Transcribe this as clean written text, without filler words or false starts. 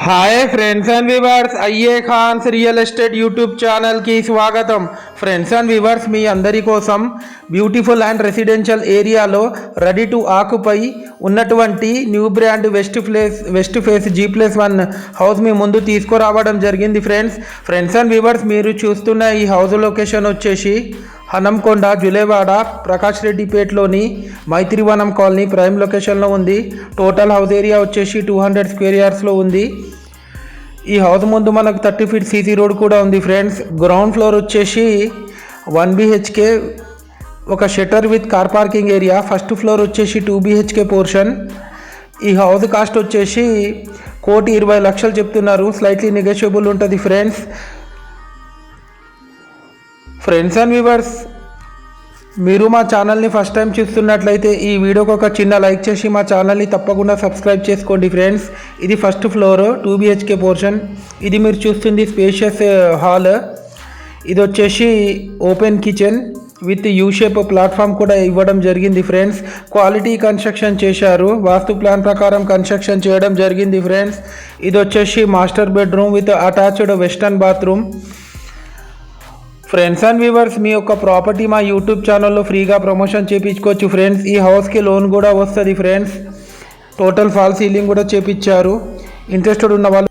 Hi friends and viewers, అయ్యే ఖాన్స్ real estate YouTube ఛానల్కి స్వాగతం. ఫ్రెండ్స్ అండ్ వ్యూవర్స్, మీ అందరి కోసం బ్యూటిఫుల్ అండ్ రెసిడెన్షియల్ ఏరియాలో రెడీ టు ఆక్యుపై ఉన్నటువంటి new brand west face G+1 house మీ ముందు తీసుకురావడం జరిగింది. ఫ్రెండ్స్ అండ్ వ్యూవర్స్, మీరు చూస్తున్న ఈ హౌస్ లొకేషన్ వచ్చేసి హనంకొండ, జులేవాడ, ప్రకాష్ రెడ్డిపేటలోని మైత్రివనం కాలనీ ప్రైమ్ లొకేషన్లో ఉంది. టోటల్ హౌస్ ఏరియా వచ్చేసి 200 స్క్వేర్ యార్డ్స్లో ఉంది. ఈ హౌస్ ముందు మనకు 30 ఫీట్ సీసీ రోడ్ కూడా ఉంది. ఫ్రెండ్స్, గ్రౌండ్ ఫ్లోర్ వచ్చేసి 1 BHK, ఒక shutter with car parking area. First floor వచ్చేసి 2 BHK పోర్షన్. ఈ హౌస్ కాస్ట్ వచ్చేసి 1,20,00,000 చెప్తున్నారు. స్లైట్లీ నెగోషియబుల్ ఉంటుంది. ఫ్రెండ్స్ అండ్ వ్యూవర్స్, మీరు మా ఛానల్ని ఫస్ట్ టైం చూస్తున్నట్లయితే ఈ వీడియోకి ఒక చిన్న లైక్ చేసి మా ఛానల్ని తప్పకుండా సబ్స్క్రైబ్ చేసుకోండి. ఫ్రెండ్స్, ఇది ఫస్ట్ ఫ్లోర్ 2 BHK పోర్షన్. ఇది మీరు చూస్తుంది స్పేషియస్ హాల్. ఇది వచ్చేసి open kitchen with you-shape platform కూడా ఇవ్వడం జరిగింది. ఫ్రెండ్స్, క్వాలిటీ కన్స్ట్రక్షన్ చేశారు. వాస్తు ప్లాన్ ప్రకారం కన్స్ట్రక్షన్ చేయడం జరిగింది. ఫ్రెండ్స్, ఇది వచ్చేసి master bedroom with attached western bathroom. Friends and viewers, మీ యొక్క ప్రాపర్టీ మా యూట్యూబ్ ఛానల్లో ఫ్రీగా ప్రమోషన్ చేయించుకోవచ్చు. ఫ్రెండ్స్, ఈ హౌస్కి లోన్ కూడా వస్తుంది. ఫ్రెండ్స్, టోటల్ ఫాల్ సీలింగ్ కూడా చేయించారు. ఇంట్రెస్టెడ్ ఉన్న వాళ్ళు